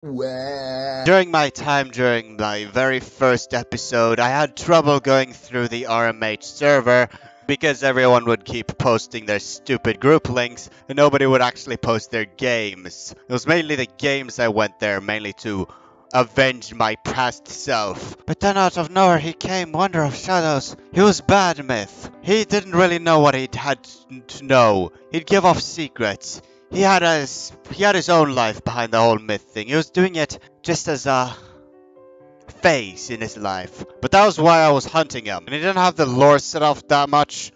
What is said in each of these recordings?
During my very first episode, I had trouble going through the RMH server because everyone would keep posting their stupid group links and nobody would actually post their games. It was mainly the games I went there mainly to avenge my past self. But then out of nowhere he came, Wonder of Shadows. He was bad myth. He didn't really know what he'd had to know. He'd give off secrets. He had his own life behind the whole myth thing. He was doing it just as a phase in his life. But that was why I was hunting him. And he didn't have the lore set off that much,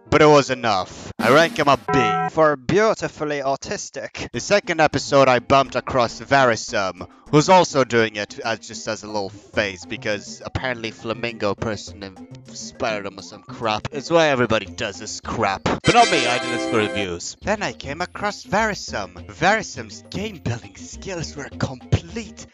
but it was enough. I rank him a B. For beautifully autistic. The second episode I bumped across Verisum, who's also doing it just as a little phase because apparently Flamingo person inspired him with some crap. It's why everybody does this crap. But not me, I did this for the views. Then I came across Verisum. Verisum's game building skills were complete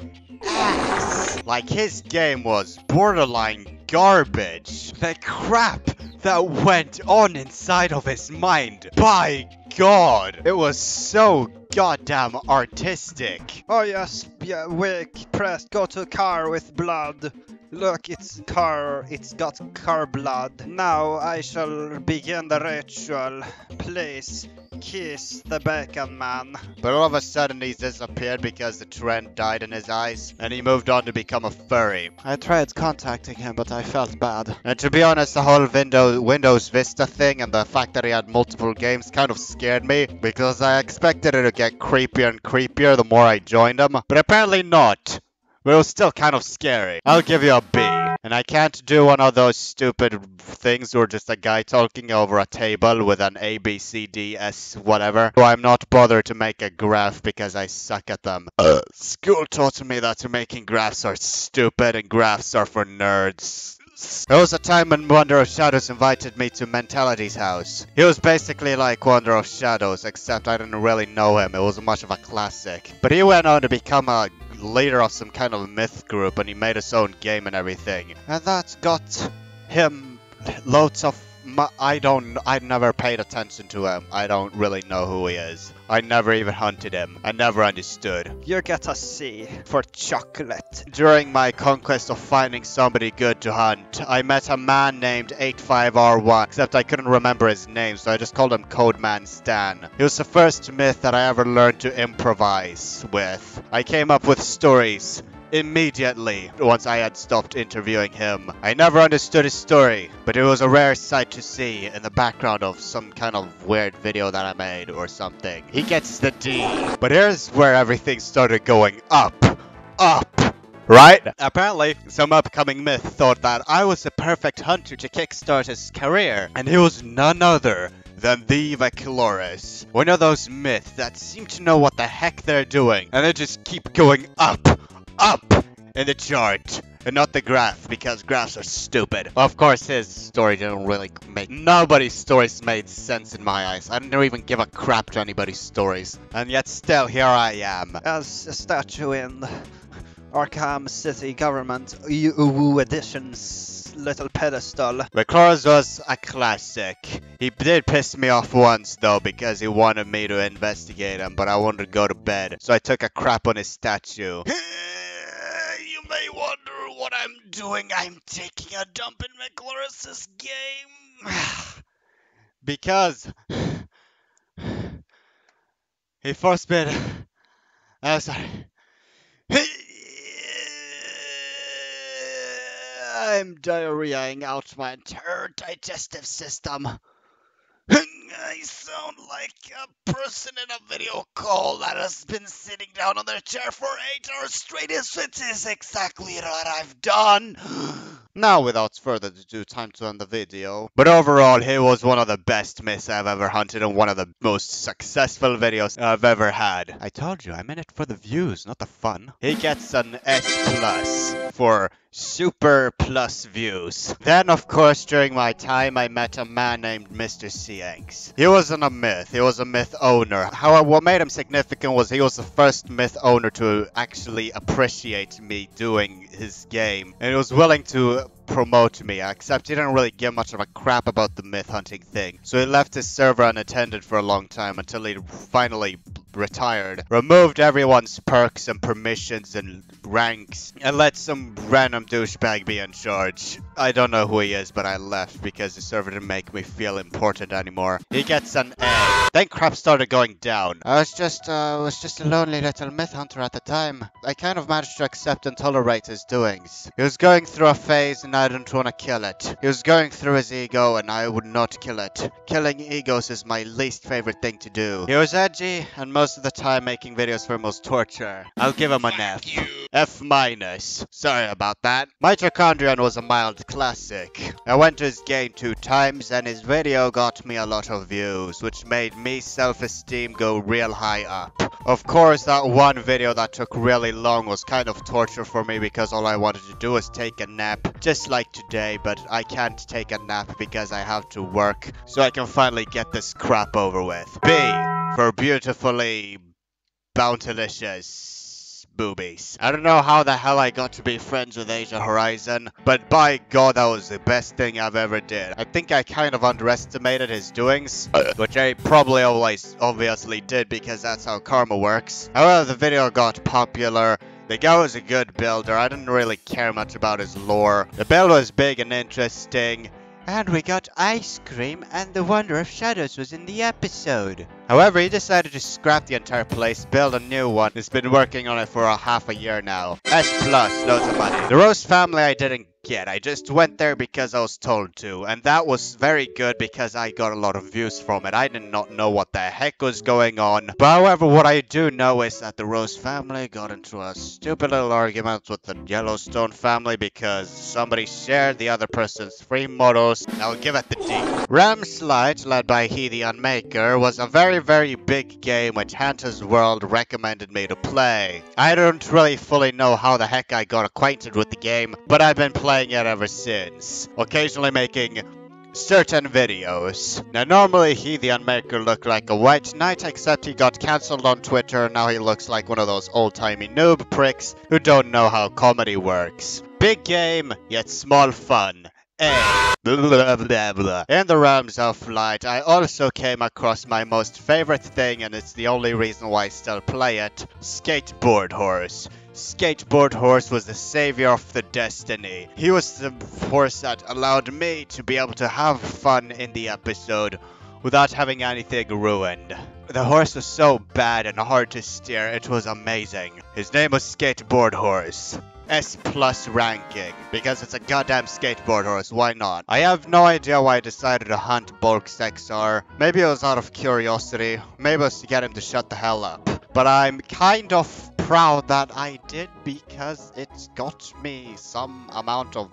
ass. Like his game was borderline garbage. The crap that went on inside of his mind. By God, it was so goddamn artistic. Oh yes, yeah, we pressed go to car with blood. Look, it's got car blood. Now I shall begin the ritual. Please, kiss the bacon man. But all of a sudden he disappeared because the trend died in his eyes, and he moved on to become a furry. I tried contacting him, but I felt bad. And to be honest, the whole Windows Vista thing and the fact that he had multiple games kind of scared me, because I expected it to get creepier and creepier the more I joined him, but apparently not. But it was still kind of scary. I'll give you a B. And I can't do one of those stupid things where just a guy talking over a table with an A, B, C, D, S, whatever. So I'm not bothered to make a graph because I suck at them. School taught me that making graphs are stupid and graphs are for nerds. There was a time when Wonder of Shadows invited me to Mentality's house. He was basically like Wonder of Shadows, except I didn't really know him. It wasn't much of a classic. But he went on to become a leader of some kind of myth group, and he made his own game and everything. And that got him loads of I never paid attention to him. I don't really know who he is. I never even hunted him. I never understood. You get a C for chocolate. During my conquest of finding somebody good to hunt, I met a man named 85R1, except I couldn't remember his name, so I just called him Codeman Stan. He was the first myth that I ever learned to improvise with. I came up with stories immediately once I had stopped interviewing him. I never understood his story, but it was a rare sight to see in the background of some kind of weird video that I made or something. He gets the D. But here's where everything started going up. Right? Apparently, some upcoming myth thought that I was the perfect hunter to kickstart his career, and he was none other than the Igelknytt. One of those myths that seem to know what the heck they're doing, and they just keep going up in the chart, and not the graph, because graphs are stupid. Of course, his story didn't really nobody's stories made sense in my eyes. I didn't even give a crap to anybody's stories, and yet still here I am. As a statue in Arkham City Government UU Edition's little pedestal. Reclorus was a classic. He did piss me off once though because he wanted me to investigate him, but I wanted to go to bed, so I took a crap on his statue. You may wonder what I'm doing. I'm taking a dump in Reclorus's game. Because he forced me to... Oh, sorry. I'm diarrheaing out my entire digestive system. I sound like a person in a video call that has been sitting down on their chair for 8 hours straight. It is exactly what I've done. Now, without further ado, time to end the video. But overall, he was one of the best myths I've ever hunted and one of the most successful videos I've ever had. I told you, I'm in it for the views, not the fun. He gets an S+ for super plus views. Then, of course, during my time, I met a man named Mr. Cianx. He wasn't a myth, he was a myth owner. However, what made him significant was he was the first myth owner to actually appreciate me doing his game. And he was willing to promote me, except he didn't really give much of a crap about the myth hunting thing. So he left his server unattended for a long time until he finally retired, removed everyone's perks and permissions and ranks, and let some random douchebag be in charge. I don't know who he is, but I left because the server didn't make me feel important anymore. He gets an A. Then crap started going down. I was just a lonely little myth hunter at the time. I kind of managed to accept and tolerate his doings. He was going through a phase and I didn't want to kill it. He was going through his ego and I would not kill it. Killing egos is my least favorite thing to do. He was edgy and most of the time making videos for most torture. I'll give him an F. F minus. Sorry about that. Mitochondrion was a mild classic. I went to his game 2 times and his video got me a lot of views, which made me self-esteem go real high up. Of course, that one video that took really long was kind of torture for me because all I wanted to do was take a nap, just like today, but I can't take a nap because I have to work, so I can finally get this crap over with. B for beautifully bountilicious boobies. I don't know how the hell I got to be friends with Asia Horizon, but by God, that was the best thing I've ever did. I think I kind of underestimated his doings, which I probably always obviously did because that's how karma works. However, the video got popular. The guy was a good builder. I didn't really care much about his lore. The build was big and interesting. And we got ice cream and the Wonder of Shadows was in the episode. However, he decided to scrap the entire place, build a new one. He's been working on it for half a year now. S+, loads of money. The Rose family I didn't get. I just went there because I was told to. And that was very good because I got a lot of views from it. I did not know what the heck was going on. But however, what I do know is that the Rose family got into a stupid little argument with the Yellowstone family because somebody shared the other person's free models. I'll give it the D. Ram's Light, led by He the Unmaker, was a very big game which Hanta's World recommended me to play. I don't really fully know how the heck I got acquainted with the game, but I've been playing it ever since, occasionally making certain videos. Now normally He the Unmaker looked like a white knight, except he got cancelled on Twitter and now he looks like one of those old-timey noob pricks who don't know how comedy works. Big game, yet small fun. A. Blah, blah, blah. In the realms of light, I also came across my most favorite thing, and it's the only reason why I still play it: Skateboard Horse. Skateboard Horse was the savior of the destiny. He was the horse that allowed me to be able to have fun in the episode without having anything ruined. The horse was so bad and hard to steer, it was amazing. His name was Skateboard Horse. S+ ranking, because it's a goddamn skateboard horse, why not? I have no idea why I decided to hunt Bulk's XR. Maybe it was out of curiosity, maybe it was to get him to shut the hell up. But I'm kind of proud that I did because it's got me some amount of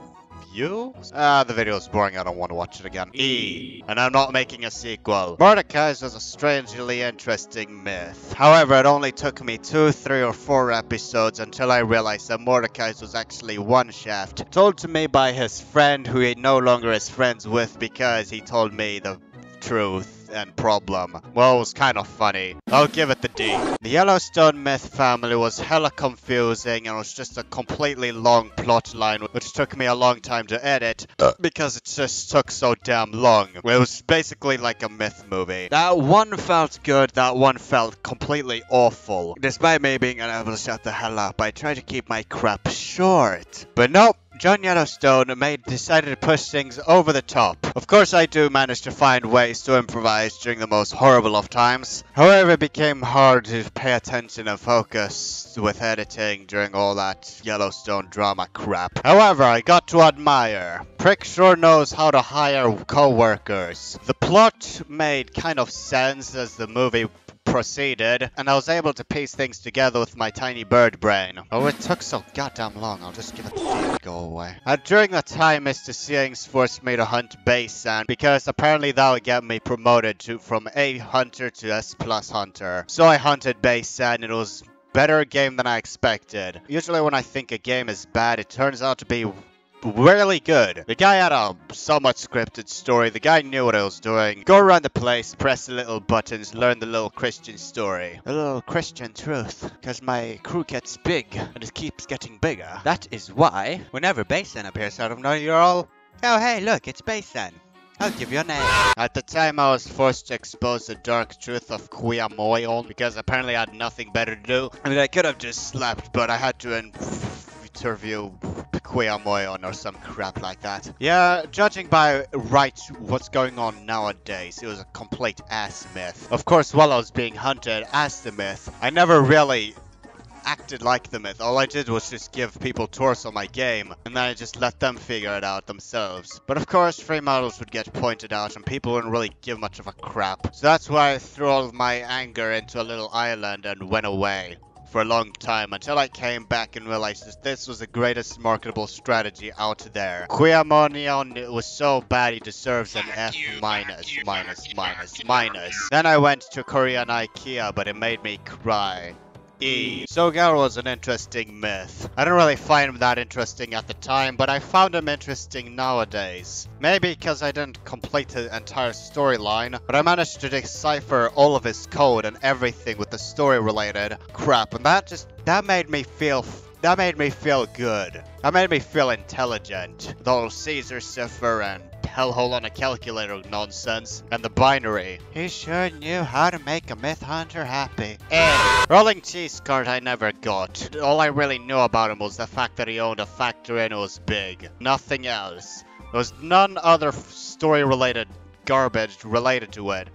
views. The video is boring, I don't want to watch it again. E. And I'm not making a sequel. Mordecai's was a strangely interesting myth. However, it only took me 2, 3, or 4 episodes until I realized that Mordecai's was actually one shaft, told to me by his friend who he no longer is friends with because he told me the truth and problem. Well, it was kind of funny. I'll give it the D. The Yellowstone myth family was hella confusing and was just a completely long plot line which took me a long time to edit because it just took so damn long. It was basically like a myth movie. That one felt good, that one felt completely awful. Despite me being unable to shut the hell up, I tried to keep my crap short. But nope. John Yellowstone decided to push things over the top. Of course I do manage to find ways to improvise during the most horrible of times. However, it became hard to pay attention and focus with editing during all that Yellowstone drama crap. However, I got to admire. Prick sure knows how to hire co-workers. The plot made kind of sense as the movie proceeded, and I was able to piece things together with my tiny bird brain. Oh, it took so goddamn long. I'll just give it the D to go away. During that time, Mr. Seeings forced me to hunt Basin because apparently that would get me promoted from A hunter to S+ hunter. So I hunted Basin. It was better game than I expected. Usually when I think a game is bad, it turns out to be really good. The guy had a somewhat scripted story. The guy knew what I was doing. Go around the place, press the little buttons, learn the little Christian story. The little Christian truth. Because my crew gets big, and it keeps getting bigger. That is why, whenever Basin appears out of nowhere, you're all, oh hey, look, it's Basin. I'll give you an A. At the time, I was forced to expose the dark truth of Queer Moyon because apparently I had nothing better to do. I mean, I could have just slept, but I had to interview Queer Moyon or some crap like that. Yeah, judging by what's going on nowadays, it was a complete ass myth. Of course, while I was being hunted as the myth, I never really acted like the myth. All I did was just give people tours on my game, and then I just let them figure it out themselves. But of course, free models would get pointed out, and people wouldn't really give much of a crap. So that's why I threw all of my anger into a little island and went away for a long time until I came back and realized that this was the greatest marketable strategy out there. Queer Moyon was so bad he deserves an F minus. Then I went to Korean IKEA, but it made me cry. E. Sogar was an interesting myth. I didn't really find him that interesting at the time, but I found him interesting nowadays. Maybe because I didn't complete the entire storyline, but I managed to decipher all of his code and everything with the story related crap, and that made me feel good. That made me feel intelligent. The whole Caesar cipher and hellhole on a calculator nonsense, and the binary. He sure knew how to make a myth hunter happy. And rolling cheese cart I never got. All I really knew about him was the fact that he owned a factory and it was big. Nothing else. There was none other story related garbage related to it.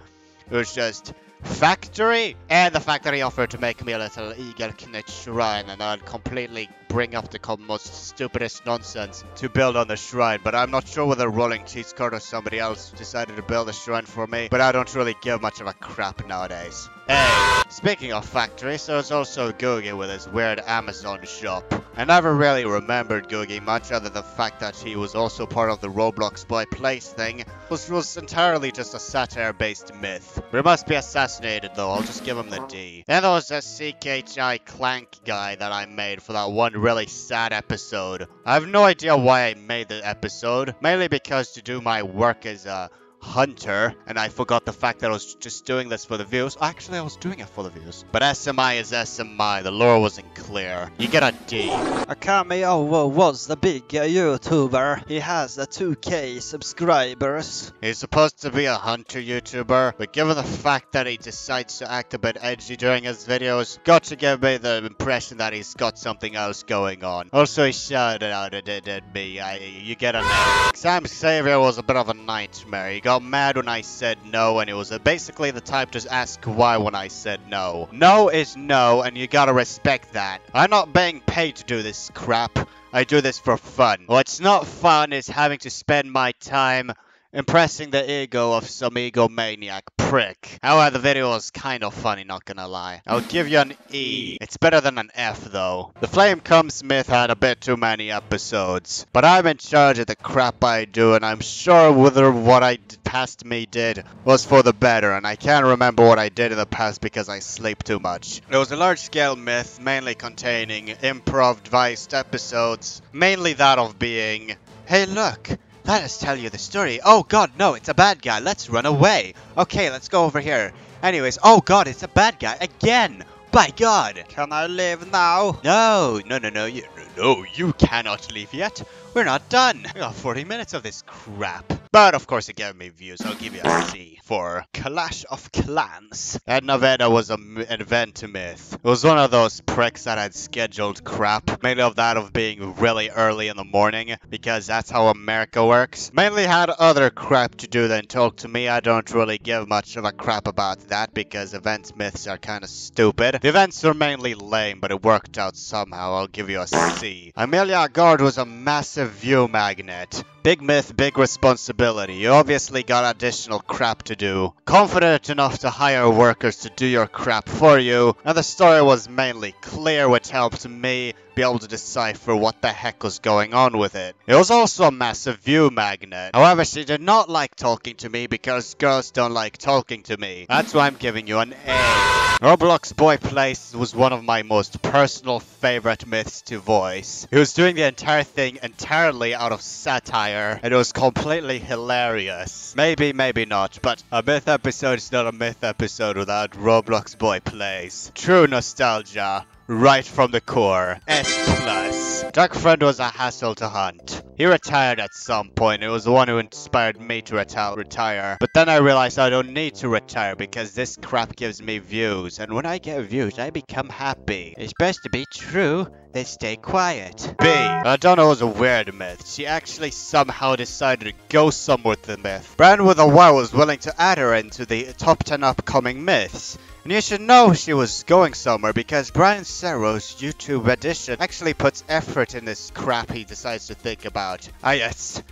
It was just factory and the fact that he offered to make me a little Igelknytt shrine, and I'd completely bring up the most stupidest nonsense to build on the shrine. But I'm not sure whether Rolling Cheese Cart or somebody else decided to build a shrine for me, but I don't really give much of a crap nowadays. Hey, speaking of factories, there's also Googie with his weird Amazon shop. I never really remembered Googie much other than the fact that he was also part of the Roblox Boy Place thing, which was entirely just a satire-based myth. But he must be assassinated though, I'll just give him the D. Then there was a CKHI Clank guy that I made for that one really sad episode. I have no idea why I made the episode, mainly because to do my work as a hunter, and I forgot the fact that I was just doing this for the views. Actually, I was doing it for the views. But SMI is SMI, the lore wasn't clear. You get a D. Cameo was the big YouTuber. He has 2K subscribers. He's supposed to be a hunter YouTuber, but given the fact that he decides to act a bit edgy during his videos, got to give me the impression that he's got something else going on. Also, he shouted out at me. You get a no. Sam Xavier was a bit of a nightmare. He got mad when I said no, and it was basically the type to ask why when I said no. No is no, and you gotta respect that. I'm not being paid to do this crap. I do this for fun. What's not fun is having to spend my time impressing the ego of some egomaniac prick. However, the video was kind of funny, not gonna lie. I'll give you an E. It's better than an F though. The Flame Comes myth had a bit too many episodes, but I'm in charge of the crap I do, and I'm sure whether what I past me did was for the better, and I can't remember what I did in the past because I sleep too much. It was a large-scale myth, mainly containing improvised episodes, mainly that of being, hey look, let us tell you the story. Oh god, no, it's a bad guy. Let's run away. Okay, let's go over here. Anyways, oh god, it's a bad guy again. By god. Can I leave now? No, you cannot leave yet. We're not done. We got 40 minutes of this crap. But of course it gave me views. I'll give you a C for Clash of Clans. And Nevada was an event myth. It was one of those pricks that had scheduled crap. Mainly of that of being really early in the morning, because that's how America works. Mainly had other crap to do than talk to me. I don't really give much of a crap about that because event myths are kind of stupid. The events were mainly lame, but it worked out somehow. I'll give you a C. Amelia Guard was a massive view magnet. Big myth, big responsibility. You obviously got additional crap to do. Confident enough to hire workers to do your crap for you, and the story was mainly clear, which helped me be able to decipher what the heck was going on with it. It was also a massive view magnet. However, she did not like talking to me because girls don't like talking to me. That's why I'm giving you an A. Roblox Boy Place was one of my most personal favorite myths to voice. He was doing the entire thing entirely out of satire, and it was completely hilarious. Maybe, maybe not, but a myth episode is not a myth episode without Roblox Boy Place. True nostalgia, right from the core. S+. Dark Friend was a hassle to hunt. He retired at some point. It was the one who inspired me to retire. But then I realized I don't need to retire because this crap gives me views. And when I get views, I become happy. It's best to be true. They stay quiet. B. Madonna was a weird myth. She actually somehow decided to go somewhere with the myth. Brand with a Y was willing to add her into the top 10 upcoming myths. And you should know she was going somewhere because Brian Serro's YouTube edition actually puts effort in this crap he decides to think about. Ah yes,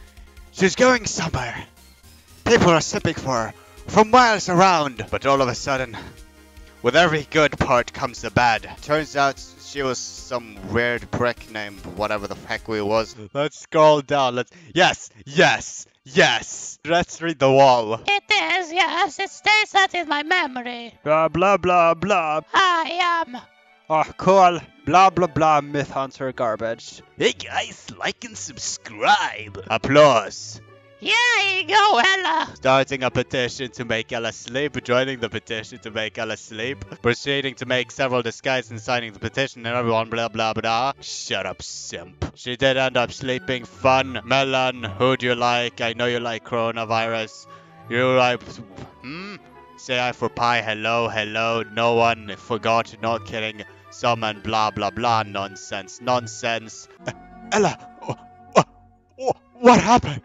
she's going somewhere. People are sipping for her from miles around. But all of a sudden, with every good part comes the bad. Turns out she was some weird prick named whatever the heck we was. Let's scroll down. Yes. Let's read the wall. It is, yes. It stays out in my memory. Blah blah blah blah. I am. Oh, cool. Blah blah blah. Myth hunter garbage. Hey guys, like and subscribe. Applause. Yeah, here you go, Ella. Starting a petition to make Ella sleep, joining the petition to make Ella sleep, proceeding to make several disguises and signing the petition, and everyone blah blah blah. Shut up, simp. She did end up sleeping. Fun. Melon, who do you like? I know you like coronavirus. You like... Say I for pie, hello, no one forgot, not kidding, someone blah blah blah, nonsense. Ella, what happened?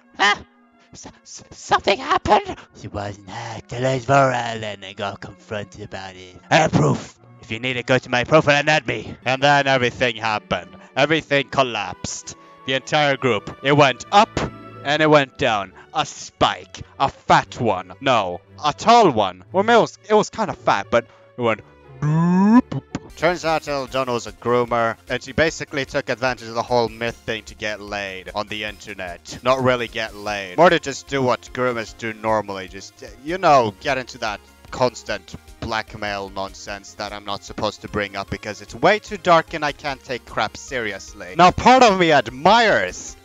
Something happened. She wasn't hacked. It was viral and I got confronted about it. I have proof. If you need it, go to my profile and add me. And then everything happened. Everything collapsed. The entire group. It went up and it went down. A spike. A fat one. No, a tall one. Well, it was kind of fat, but it went... Turns out Igelknytt was a groomer, and she basically took advantage of the whole myth thing to get laid on the internet. Not really get laid. More to just do what groomers do normally. Just, you know, get into that constant blackmail nonsense that I'm not supposed to bring up because it's way too dark and I can't take crap seriously. Now, part of me admires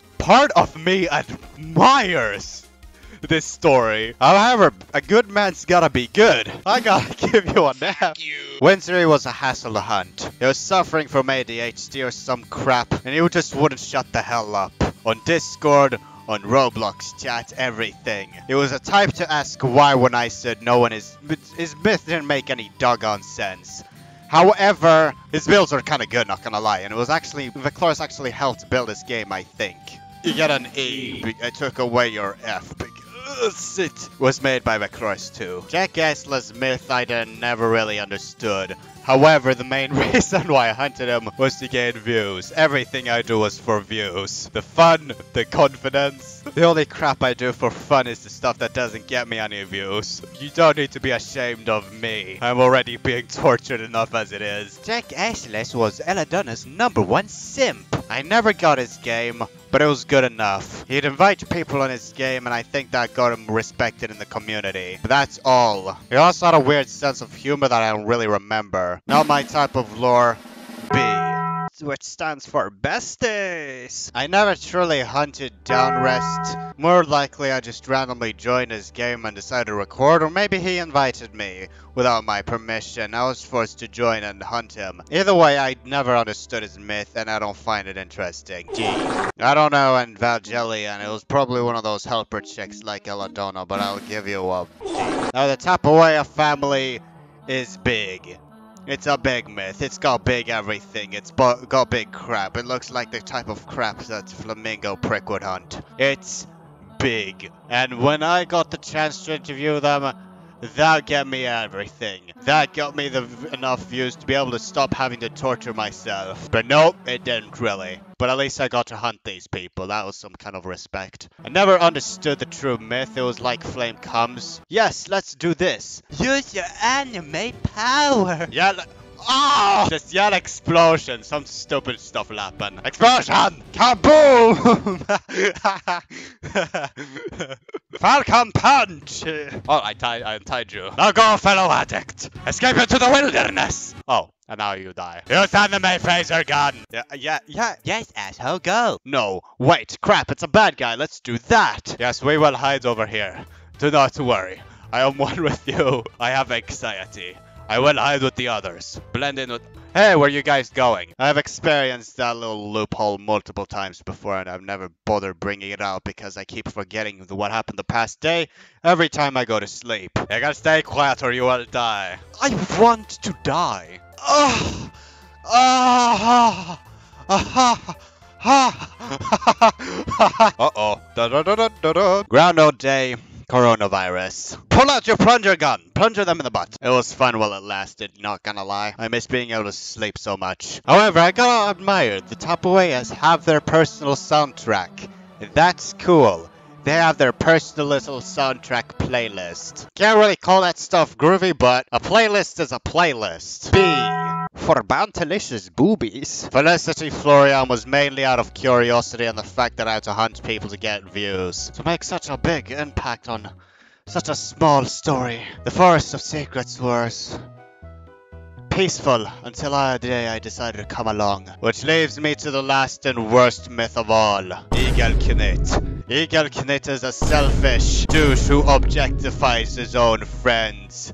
this story. However, a good man's gotta be good. I gotta give you a nap. Wintery was a hassle to hunt. He was suffering from ADHD or some crap, and he just wouldn't shut the hell up. On Discord, on Roblox chat, everything. He was a type to ask why when I said no one is... His myth didn't make any doggone sense. However, his builds are kinda good, not gonna lie, and it was actually... Victorious actually helped build this game, I think. You get an E. I took away your F because it was made by Victorious too. Jack Esler's myth I never really understood. However, the main reason why I hunted him was to gain views. Everything I do was for views. The fun, the confidence. The only crap I do for fun is the stuff that doesn't get me any views. You don't need to be ashamed of me. I'm already being tortured enough as it is. Jack Ashless was Igelknytt's #1 simp. I never got his game, but it was good enough. He'd invite people on his game, and I think that got him respected in the community. But that's all. He also had a weird sense of humor that I don't really remember. Not my type of lore. B. Which stands for besties. I never truly hunted down Rest. More likely I just randomly joined his game and decided to record, or maybe he invited me without my permission. I was forced to join and hunt him. Either way, I never understood his myth and I don't find it interesting. G. I don't know and Valgelian. It was probably one of those helper chicks like Igelknytt, but I'll give you a G. Now the Tapawaya family is big. It's a big myth. It's got big everything. It's got big crap. It looks like the type of crap that Flamingo Prick would hunt. It's big. And when I got the chance to interview them, that got me everything. That got me enough views to be able to stop having to torture myself. But nope, it didn't really. But at least I got to hunt these people. That was some kind of respect. I never understood the true myth. It was like flame comes. Yes, let's do this. Use your anime power. Yeah. Oh! Just yell explosion. Some stupid stuff will happen. Explosion! Kaboom! Falcon punch! Oh, I untied you. Now go, fellow addict! Escape into the wilderness! Oh, and now you die. Use anime phaser gun! Yeah. Yes, asshole, go! No, wait, crap, it's a bad guy. Let's do that! Yes, we will hide over here. Do not worry. I am one with you. I have anxiety. I will hide with the others. Blend in with... Hey, where you guys going? I've experienced that little loophole multiple times before and I've never bothered bringing it out because I keep forgetting what happened the past day every time I go to sleep. You gotta stay quiet or you will die. I want to die. Oh! Ah! Uh-oh. Da-da-da-da-da-da. Groundhog Day. Coronavirus. Pull out your plunger gun! Plunger them in the butt. It was fun while it lasted, not gonna lie. I miss being able to sleep so much. However, I gotta admire the Tapueas have their personal soundtrack. That's cool. They have their personal little soundtrack playlist. Can't really call that stuff groovy, but a playlist is a playlist. B. For bountilicious boobies. Felicity Florian was mainly out of curiosity and the fact that I had to hunt people to get views. To make such a big impact on such a small story. The Forest of Secrets was peaceful until the day I decided to come along. Which leaves me to the last and worst myth of all. Igelknytt. Igelknytt is a selfish douche who objectifies his own friends.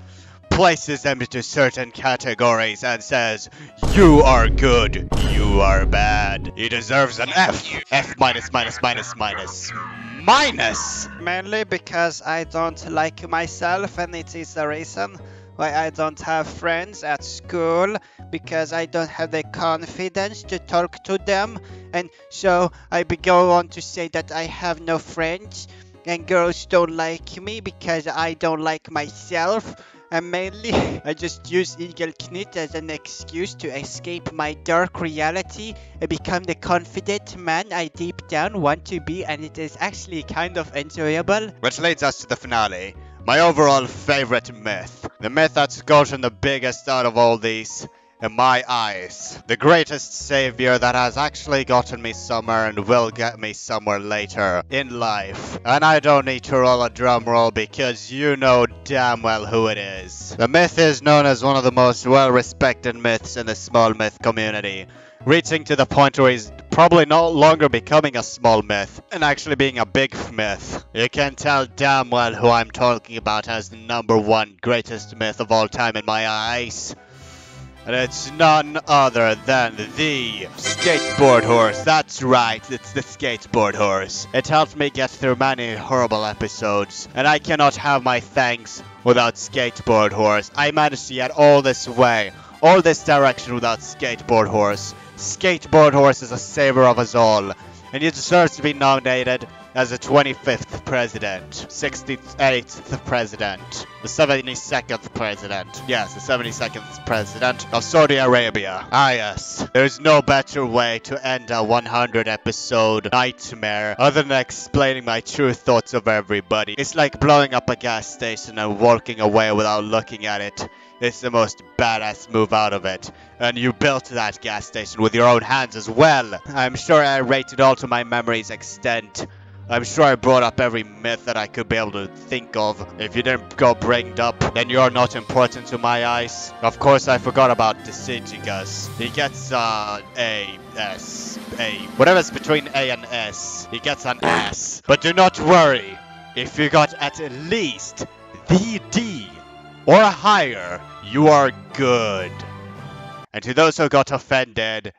Places them into certain categories and says, you are good, you are bad. He deserves an F. F minus minus minus minus. Minus! Mainly because I don't like myself, and it is the reason why I don't have friends at school, because I don't have the confidence to talk to them, and so I go on to say that I have no friends, and girls don't like me because I don't like myself. And mainly, I just use Igelknytt as an excuse to escape my dark reality and become the confident man I deep down want to be, and it is actually kind of enjoyable. Which leads us to the finale. My overall favorite myth. The myth that's gotten the biggest out of all these. In my eyes, the greatest savior that has actually gotten me somewhere and will get me somewhere later in life. And I don't need to roll a drum roll because you know damn well who it is. The myth is known as one of the most well-respected myths in the small myth community, reaching to the point where he's probably no longer becoming a small myth and actually being a big myth. You can tell damn well who I'm talking about as the #1 greatest myth of all time in my eyes. And it's none other than the skateboard horse. That's right, it's the skateboard horse. It helped me get through many horrible episodes, and I cannot have my thanks without skateboard horse. I managed to get all this way, all this direction without skateboard horse. Skateboard horse is a savior of us all, and he deserves to be nominated as the 25th president, 68th president, the 72nd president. Yes, the 72nd president of Saudi Arabia. Ah yes, there's no better way to end a 100 episode nightmare other than explaining my true thoughts of everybody. It's like blowing up a gas station and walking away without looking at it. It's the most badass move out of it. And you built that gas station with your own hands as well. I'm sure I rated all to my memory's extent. I'm sure I brought up every myth that I could be able to think of. If you didn't go bring up, then you're not important to my eyes. Of course, I forgot about Deciduous. He gets A, whatever's between A and S. He gets an S. But do not worry. If you got at least the D or higher, you are good. And to those who got offended,